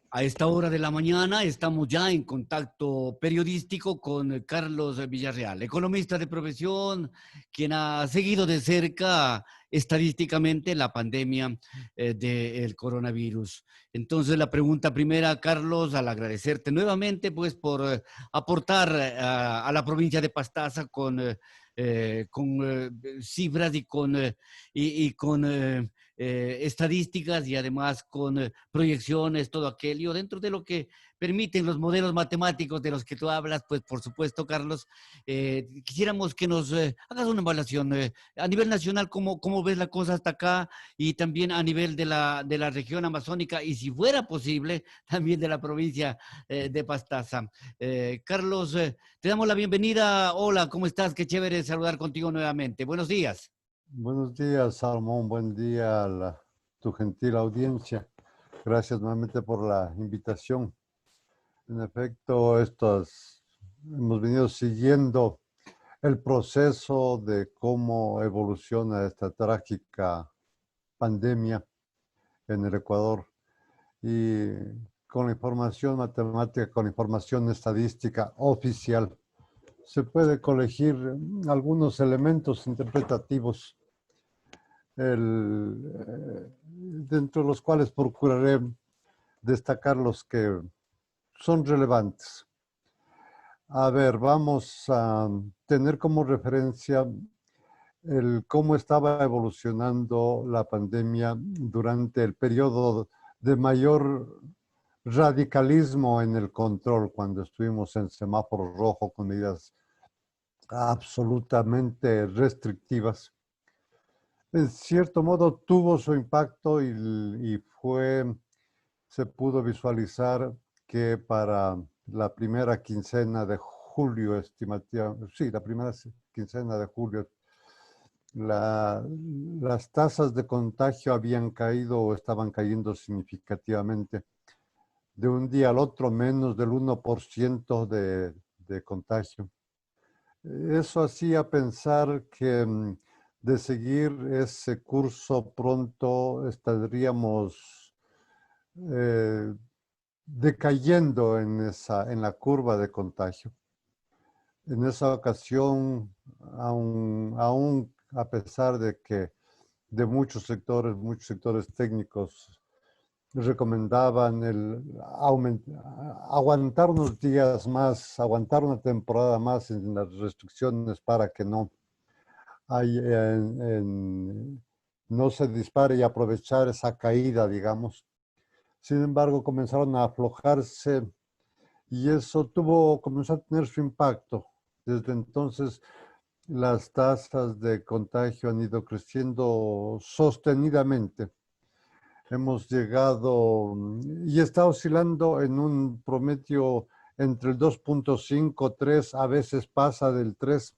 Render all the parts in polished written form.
A esta hora de la mañana estamos ya en contacto periodístico con Carlos Villarreal, economista de profesión, quien ha seguido de cerca estadísticamente la pandemia del coronavirus. Entonces, la pregunta primera, Carlos, al agradecerte nuevamente pues por aportar a la provincia de Pastaza con cifras y con estadísticas y además con proyecciones, todo aquello, dentro de lo que permiten los modelos matemáticos de los que tú hablas, pues por supuesto, Carlos, quisiéramos que nos hagas una evaluación a nivel nacional, cómo ves la cosa hasta acá y también a nivel de la región amazónica y si fuera posible, también de la provincia de Pastaza. Carlos, te damos la bienvenida. Hola, ¿cómo estás? Qué chévere saludar contigo nuevamente. Buenos días. Buenos días, Salomón. Buen día a tu gentil audiencia. Gracias nuevamente por la invitación. En efecto, hemos venido siguiendo el proceso de cómo evoluciona esta trágica pandemia en el Ecuador y con la información matemática, con la información estadística oficial, se puede colegir algunos elementos interpretativos dentro de los cuales procuraré destacar los que son relevantes. A ver, vamos a tener como referencia el cómo estaba evolucionando la pandemia durante el periodo de mayor radicalismo en el control, cuando estuvimos en semáforo rojo con medidas absolutamente restrictivas. En cierto modo tuvo su impacto y se pudo visualizar que para la primera quincena de julio, sí, la primera quincena de julio, las tasas de contagio habían caído o estaban cayendo significativamente. De un día al otro, menos del 1% de contagio. Eso hacía pensar que de seguir ese curso pronto estaríamos eh, decayendo en la curva de contagio. En esa ocasión, aún a pesar de que de muchos sectores técnicos recomendaban aguantar unos días más, aguantar una temporada más en las restricciones para que no se dispare y aprovechar esa caída, digamos. Sin embargo, comenzaron a aflojarse y eso comenzó a tener su impacto. Desde entonces, las tasas de contagio han ido creciendo sostenidamente. Hemos llegado y está oscilando en un promedio entre el 2.5, 3, a veces pasa del 3.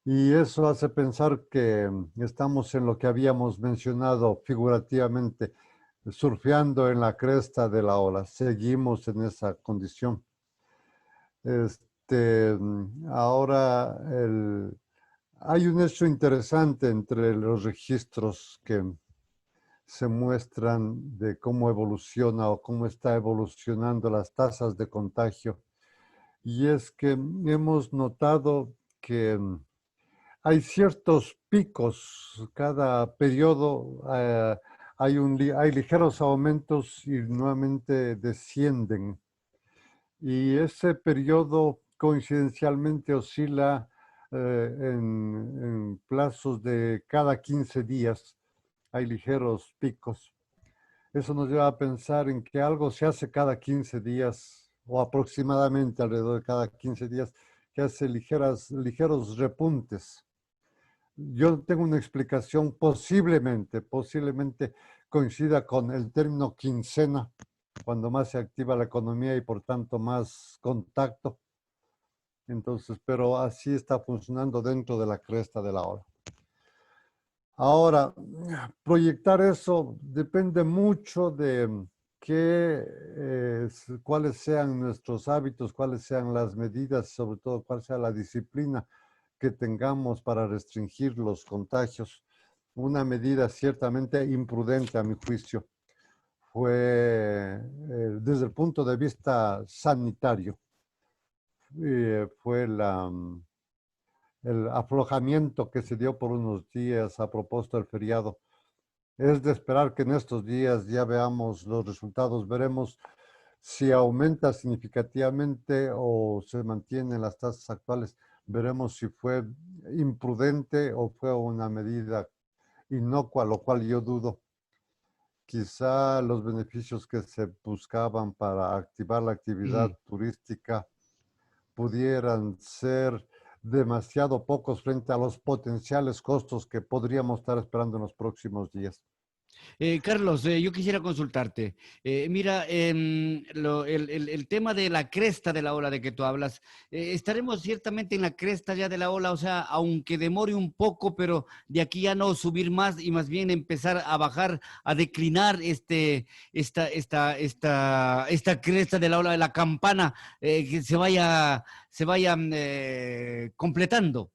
Y eso hace pensar que estamos en lo que habíamos mencionado figurativamente, surfeando en la cresta de la ola. Seguimos en esa condición. Ahora hay un hecho interesante entre los registros que se muestran de cómo evoluciona o cómo está evolucionando las tasas de contagio. Y es que hemos notado que hay ciertos picos, cada periodo hay ligeros aumentos y nuevamente descienden. Y ese periodo coincidencialmente oscila en plazos de cada 15 días. Hay ligeros picos. Eso nos lleva a pensar en que algo se hace cada 15 días o aproximadamente alrededor de cada 15 días, que hace ligeros repuntes. Yo tengo una explicación, posiblemente coincida con el término quincena, cuando más se activa la economía y por tanto más contacto. Entonces, pero así está funcionando dentro de la cresta de la ola. Ahora, proyectar eso depende mucho de cuáles sean nuestros hábitos, cuáles sean las medidas, sobre todo cuál sea la disciplina que tengamos para restringir los contagios. Una medida ciertamente imprudente, a mi juicio, fue, desde el punto de vista sanitario, fue el aflojamiento que se dio por unos días a propósito del feriado. Es de esperar que en estos días ya veamos los resultados, veremos si aumenta significativamente o se mantienen las tasas actuales. Veremos si fue imprudente o fue una medida inocua, lo cual yo dudo. Quizá los beneficios que se buscaban para activar la actividad Ujú. turística pudieran ser demasiado pocos frente a los potenciales costos que podríamos estar esperando en los próximos días. Carlos, yo quisiera consultarte. Mira, el tema de la cresta de la ola de que tú hablas, estaremos ciertamente en la cresta ya de la ola, o sea, aunque demore un poco, pero de aquí ya no subir más y más bien empezar a bajar, a declinar esta cresta de la ola de la campana, que se vaya completando.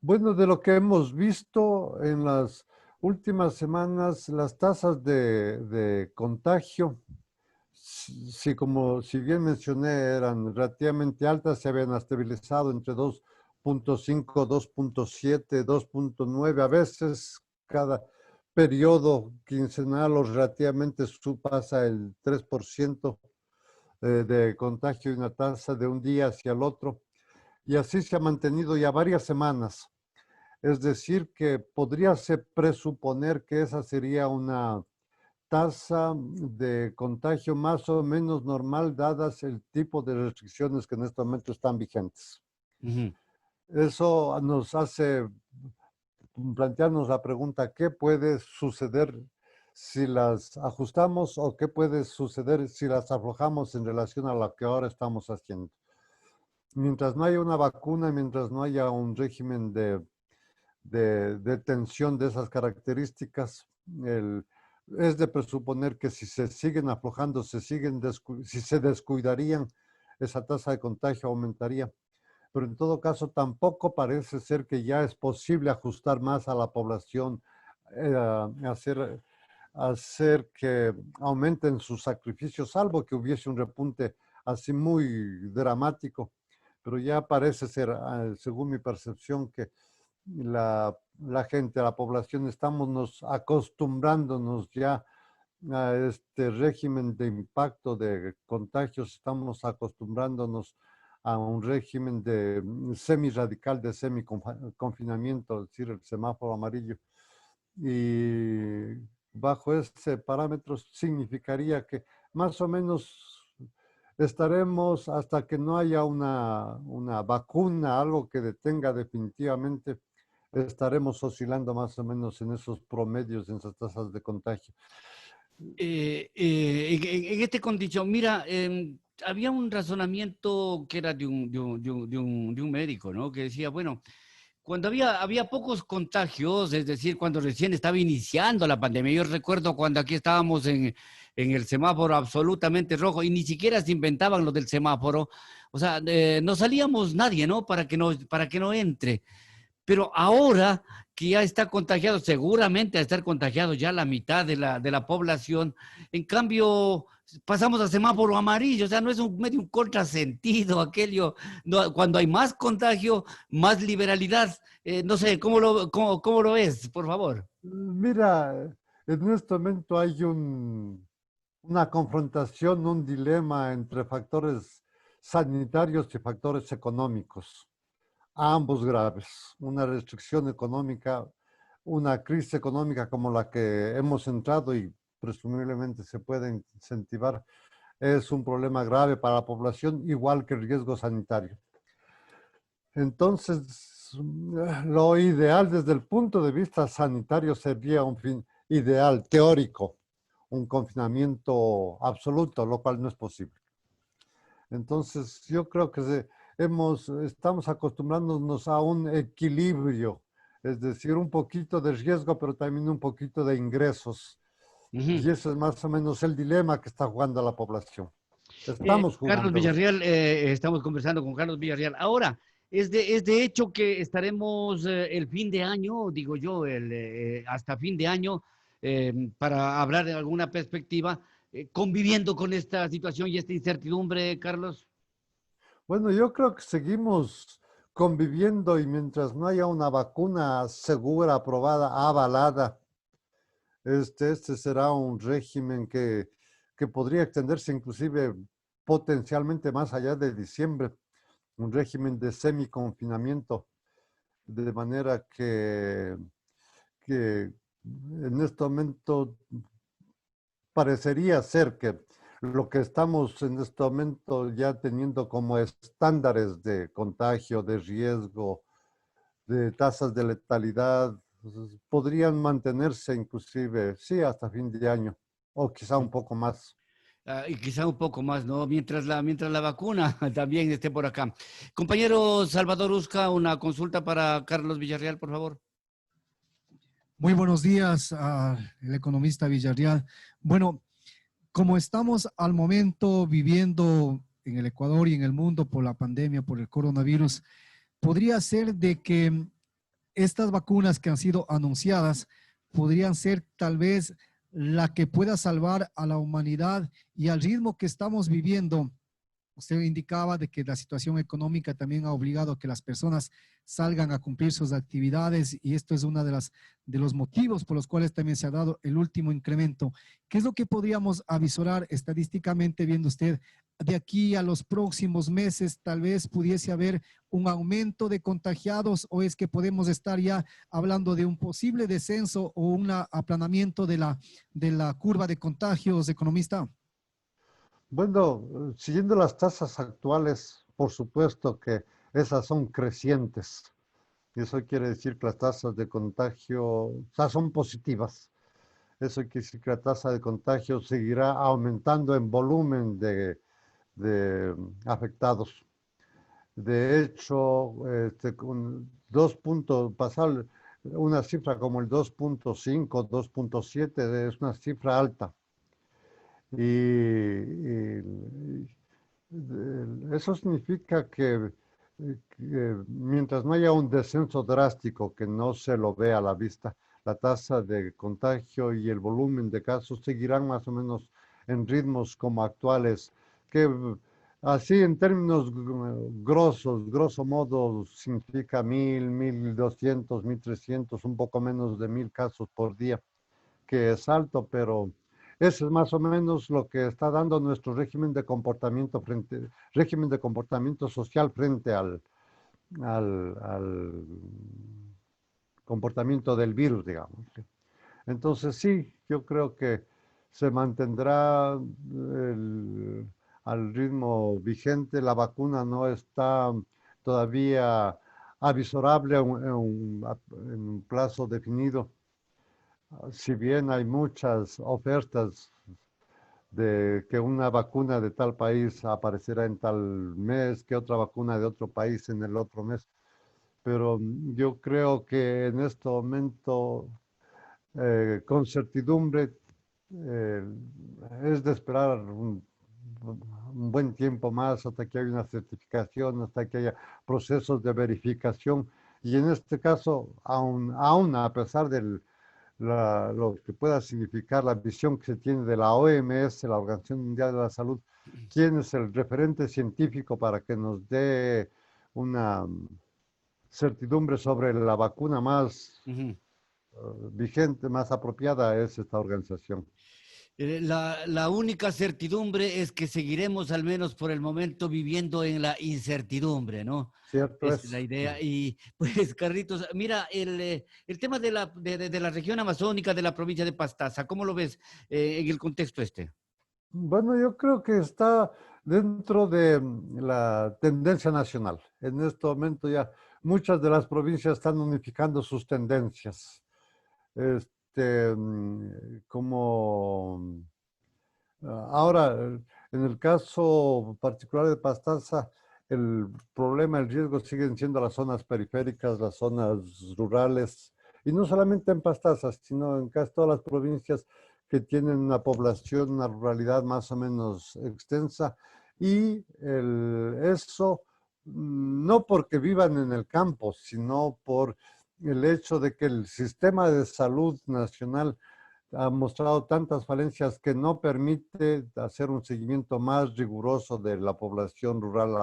Bueno, de lo que hemos visto en las últimas semanas, las tasas de contagio, como si bien mencioné, eran relativamente altas, se habían estabilizado entre 2.5, 2.7, 2.9, a veces cada periodo quincenal o relativamente pasa el 3% de contagio y una tasa de un día hacia el otro. Y así se ha mantenido ya varias semanas. Es decir, que podríase presuponer que esa sería una tasa de contagio más o menos normal, dadas el tipo de restricciones que en este momento están vigentes. Ujú. Eso nos hace plantearnos la pregunta, ¿qué puede suceder si las ajustamos o qué puede suceder si las aflojamos en relación a lo que ahora estamos haciendo? Mientras no haya una vacuna, mientras no haya un régimen de tensión de esas características, es de presuponer que si se siguen aflojando, si se descuidarían, esa tasa de contagio aumentaría. Pero en todo caso, tampoco parece ser que ya es posible ajustar más a la población, hacer que aumenten sus sacrificios, salvo que hubiese un repunte así muy dramático. Pero ya parece ser, según mi percepción, que la gente, la población, estamos acostumbrándonos ya a este régimen de impacto de contagios, estamos acostumbrándonos a un régimen de semi-radical, de semi-confinamiento, es decir, el semáforo amarillo. Y bajo ese parámetro significaría que más o menos estaremos hasta que no haya una vacuna, algo que detenga definitivamente, estaremos oscilando más o menos en esos promedios, en esas tasas de contagio. En esta condición, mira, había un razonamiento que era de un médico, ¿no? Que decía, bueno, cuando había pocos contagios, es decir, cuando recién estaba iniciando la pandemia, yo recuerdo cuando aquí estábamos en el semáforo absolutamente rojo y ni siquiera se inventaban lo del semáforo, o sea, no salíamos nadie, ¿no? Para que no entre. Pero ahora que ya está contagiado, seguramente a estar contagiado ya la mitad de la población, en cambio pasamos a semáforo amarillo, o sea, no es medio un contrasentido aquello, no, cuando hay más contagio, más liberalidad, no sé, ¿cómo lo ves, por favor? Mira, en este momento hay una confrontación, un dilema entre factores sanitarios y factores económicos, ambos graves. Una restricción económica, una crisis económica como la que hemos entrado y presumiblemente se puede incentivar, es un problema grave para la población, igual que el riesgo sanitario. Entonces, lo ideal desde el punto de vista sanitario sería un fin ideal, teórico, un confinamiento absoluto, lo cual no es posible. Entonces, yo creo que estamos acostumbrándonos a un equilibrio, es decir, un poquito de riesgo, pero también un poquito de ingresos. Ujú. Y ese es más o menos el dilema que está jugando la población. Estamos Carlos jugándolo. Villarreal, estamos conversando con Carlos Villarreal. Ahora, es de hecho que estaremos el fin de año, digo yo, hasta fin de año, para hablar de alguna perspectiva, conviviendo con esta situación y esta incertidumbre, Carlos? Bueno, yo creo que seguimos conviviendo y mientras no haya una vacuna segura, aprobada, avalada, este será un régimen que podría extenderse inclusive potencialmente más allá de diciembre, un régimen de semi-confinamiento, de manera que en este momento parecería ser que lo que estamos en este momento ya teniendo como estándares de contagio, de riesgo, de tasas de letalidad, podrían mantenerse inclusive, sí, hasta fin de año, o quizá un poco más. Y quizá un poco más, ¿no? Mientras la vacuna también esté por acá. Compañero Salvador Usca, una consulta para Carlos Villarreal, por favor. Muy buenos días al economista Villarreal. Bueno, como estamos al momento viviendo en el Ecuador y en el mundo por la pandemia, por el coronavirus, podría ser de que estas vacunas que han sido anunciadas podrían ser tal vez la que pueda salvar a la humanidad y al ritmo que estamos viviendo. Usted indicaba de que la situación económica también ha obligado a que las personas salgan a cumplir sus actividades y esto es uno de los motivos por los cuales también se ha dado el último incremento. ¿Qué es lo que podríamos avisorar estadísticamente viendo usted de aquí a los próximos meses? Tal vez pudiese haber un aumento de contagiados o es que podemos estar ya hablando de un posible descenso o un aplanamiento de la curva de contagios, economista. Bueno, siguiendo las tasas actuales, por supuesto que esas son crecientes. Y eso quiere decir que las tasas de contagio, o sea, son positivas. Eso quiere decir que la tasa de contagio seguirá aumentando en volumen de afectados. De hecho, con pasar una cifra como el 2.5, 2.7 es una cifra alta. Eso significa que mientras no haya un descenso drástico que no se lo ve a la vista, la tasa de contagio y el volumen de casos seguirán más o menos en ritmos como actuales, que así en términos grosso modo significa 1.200, 1.300, un poco menos de 1.000 casos por día, que es alto, pero eso es más o menos lo que está dando nuestro régimen de comportamiento social frente al comportamiento del virus, digamos. Entonces sí, yo creo que se mantendrá al ritmo vigente. La vacuna no está todavía avisorable en un plazo definido. Si bien hay muchas ofertas de que una vacuna de tal país aparecerá en tal mes, que otra vacuna de otro país en el otro mes. Pero yo creo que en este momento, con certidumbre, eh, es de esperar un buen tiempo más hasta que haya una certificación, hasta que haya procesos de verificación. Y en este caso, aún a pesar de lo que pueda significar la visión que se tiene de la OMS, la Organización Mundial de la Salud, quién es el referente científico para que nos dé una certidumbre sobre la vacuna más vigente, más apropiada, es esta organización. La única certidumbre es que seguiremos al menos por el momento viviendo en la incertidumbre, ¿no? Cierto Es la es. idea. Y pues, Carlitos, mira, el tema de la región amazónica, de la provincia de Pastaza, ¿cómo lo ves en el contexto este? Bueno, yo creo que está dentro de la tendencia nacional. En este momento ya muchas de las provincias están unificando sus tendencias. Como ahora, en el caso particular de Pastaza, el problema, el riesgo siguen siendo las zonas periféricas, las zonas rurales, y no solamente en Pastaza, sino en casi todas las provincias que tienen una población, una ruralidad más o menos extensa, y eso no porque vivan en el campo, sino por el hecho de que el sistema de salud nacional ha mostrado tantas falencias que no permite hacer un seguimiento más riguroso de la población rural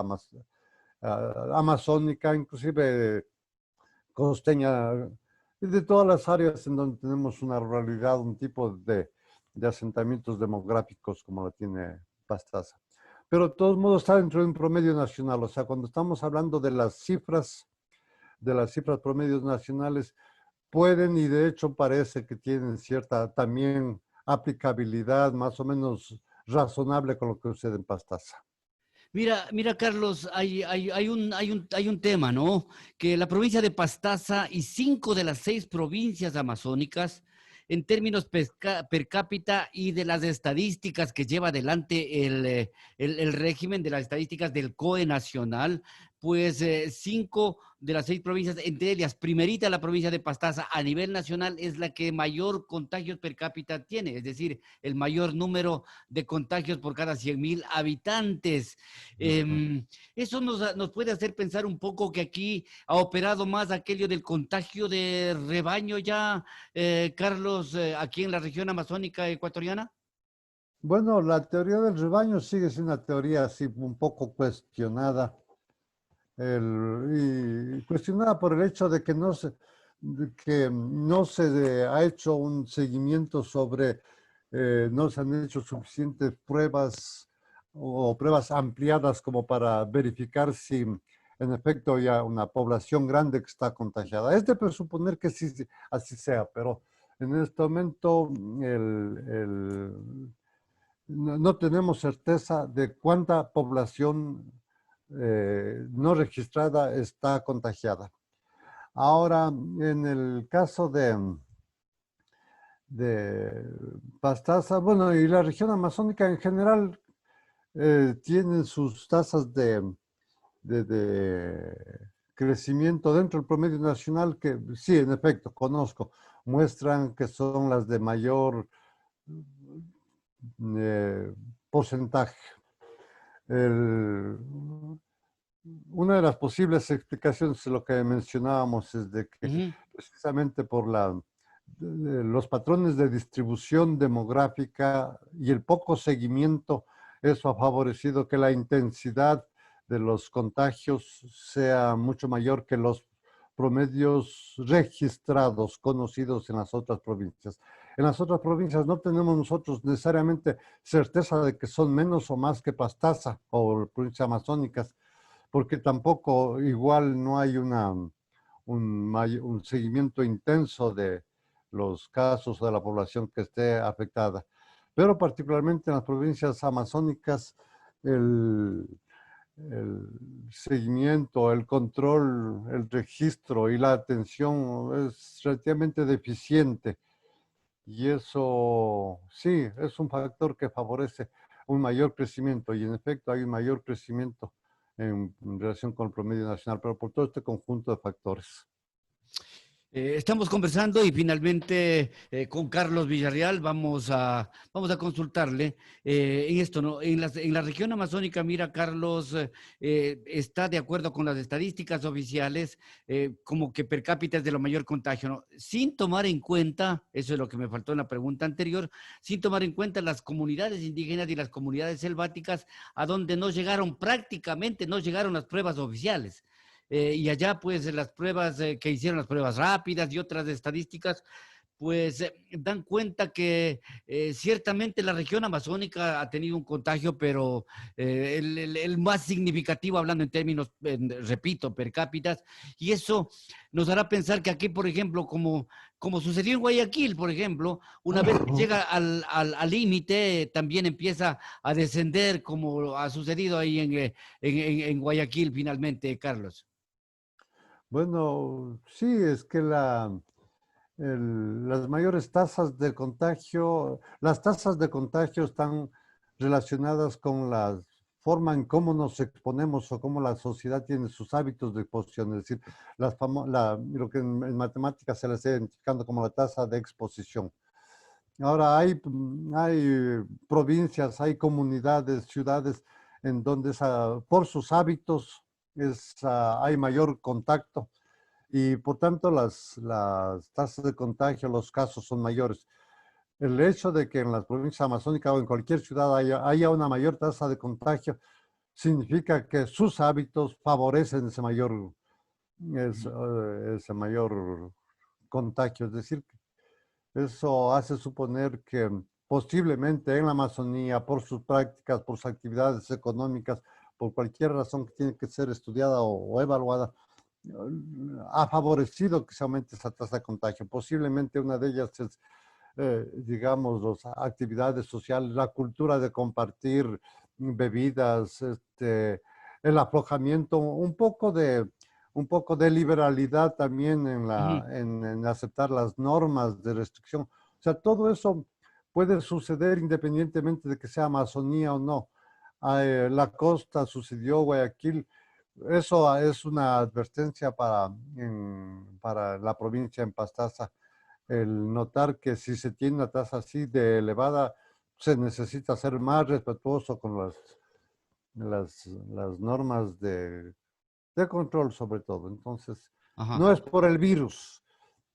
amazónica, inclusive costeña, y de todas las áreas en donde tenemos una ruralidad, un tipo de asentamientos demográficos como la tiene Pastaza. Pero de todos modos está dentro de un promedio nacional. O sea, cuando estamos hablando de las cifras promedios nacionales, pueden y de hecho parece que tienen cierta también aplicabilidad más o menos razonable con lo que sucede en Pastaza. Mira, Carlos, hay un tema, ¿no? Que la provincia de Pastaza y 5 de las 6 provincias amazónicas, en términos per cápita y de las estadísticas que lleva adelante el régimen de las estadísticas del COE nacional, pues 5 de las 6 provincias, entre ellas, primerita la provincia de Pastaza a nivel nacional es la que mayor contagios per cápita tiene, es decir, el mayor número de contagios por cada 100.000 habitantes. Ujú. Eso nos puede hacer pensar un poco que aquí ha operado más aquello del contagio de rebaño ya, Carlos, aquí en la región amazónica ecuatoriana. Bueno, la teoría del rebaño sigue siendo una teoría así un poco cuestionada, y cuestionada por el hecho de que no se ha hecho un seguimiento sobre, no se han hecho suficientes pruebas o pruebas ampliadas como para verificar si en efecto ya una población grande que está contagiada. Es de presuponer que sí, sí, así sea, pero en este momento no tenemos certeza de cuánta población no registrada está contagiada. Ahora, en el caso de Pastaza, bueno, y la región amazónica en general tienen sus tasas de crecimiento dentro del promedio nacional que sí, en efecto, conozco, muestran que son las de mayor eh, porcentaje. El, una de las posibles explicaciones de lo que mencionábamos es de que Ujú. precisamente por los patrones de distribución demográfica y el poco seguimiento, eso ha favorecido que la intensidad de los contagios sea mucho mayor que los promedios registrados, conocidos en las otras provincias. En las otras provincias no tenemos nosotros necesariamente certeza de que son menos o más que Pastaza o provincias amazónicas, porque tampoco igual no hay un seguimiento intenso de los casos de la población que esté afectada. Pero particularmente en las provincias amazónicas, el, el seguimiento, el control, el registro y la atención es relativamente deficiente. Y eso sí, es un factor que favorece un mayor crecimiento. Y en efecto hay un mayor crecimiento en relación con el promedio nacional, pero por todo este conjunto de factores. Estamos conversando y finalmente con Carlos Villarreal vamos a consultarle en esto, ¿no? En la región amazónica, mira, Carlos, está de acuerdo con las estadísticas oficiales, como que per cápita es de lo mayor contagio, ¿no? Sin tomar en cuenta, eso es lo que me faltó en la pregunta anterior, sin tomar en cuenta las comunidades indígenas y las comunidades selváticas a donde no llegaron prácticamente, no llegaron las pruebas oficiales. Y allá pues las pruebas que hicieron, las pruebas rápidas y otras estadísticas, pues dan cuenta que ciertamente la región amazónica ha tenido un contagio, pero el más significativo, hablando en términos, repito, per cápita, y eso nos hará pensar que aquí, por ejemplo, como sucedió en Guayaquil, por ejemplo, una vez que llega al límite, también empieza a descender, como ha sucedido ahí en Guayaquil finalmente, Carlos. Bueno, sí, es que las mayores tasas de contagio, las tasas de contagio están relacionadas con la forma en cómo nos exponemos o cómo la sociedad tiene sus hábitos de exposición, es decir, lo que en matemáticas se les está identificando como la tasa de exposición. Ahora hay provincias, hay comunidades, ciudades en donde por sus hábitos hay mayor contacto y por tanto las tasas de contagio, los casos son mayores. el hecho de que en las provincias amazónicas o en cualquier ciudad haya una mayor tasa de contagio significa que sus hábitos favorecen ese mayor contagio. Es decir, eso hace suponer que posiblemente en la Amazonía, por sus prácticas, por sus actividades económicas, por cualquier razón que tiene que ser estudiada o evaluada, ha favorecido que se aumente esa tasa de contagio. Posiblemente una de ellas es, digamos, las actividades sociales, la cultura de compartir bebidas, el aflojamiento, un poco de liberalidad también Ujú. en aceptar las normas de restricción. O sea, todo eso puede suceder independientemente de que sea Amazonía o no. La costa sucedió, Guayaquil. Eso es una advertencia para la provincia en Pastaza, el notar que si se tiene una tasa así de elevada, se necesita ser más respetuoso con las normas de control sobre todo. Entonces, Ajá. no es por el virus,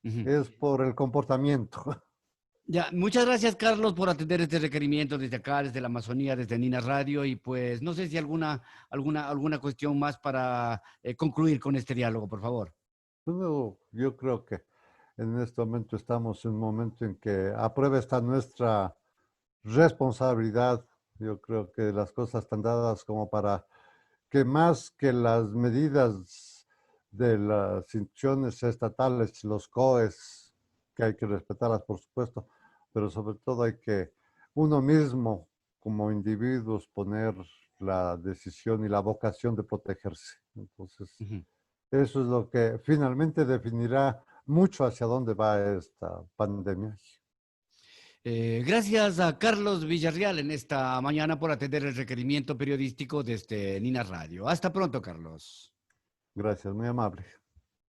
Ujú. es por el comportamiento. Ya, muchas gracias, Carlos, por atender este requerimiento desde acá, desde la Amazonía, desde Nina Radio. Y pues no sé si alguna cuestión más para concluir con este diálogo, por favor. Bueno, yo creo que en este momento estamos en un momento en que a prueba está nuestra responsabilidad. Yo creo que las cosas están dadas como para que más que las medidas de las instituciones estatales, los COEs, que hay que respetarlas, por supuesto, pero sobre todo hay que uno mismo, como individuos, poner la decisión y la vocación de protegerse. Entonces, Ujú. eso es lo que finalmente definirá mucho hacia dónde va esta pandemia. Gracias a Carlos Villarreal en esta mañana por atender el requerimiento periodístico desde Nina Radio. Hasta pronto, Carlos. Gracias, muy amable.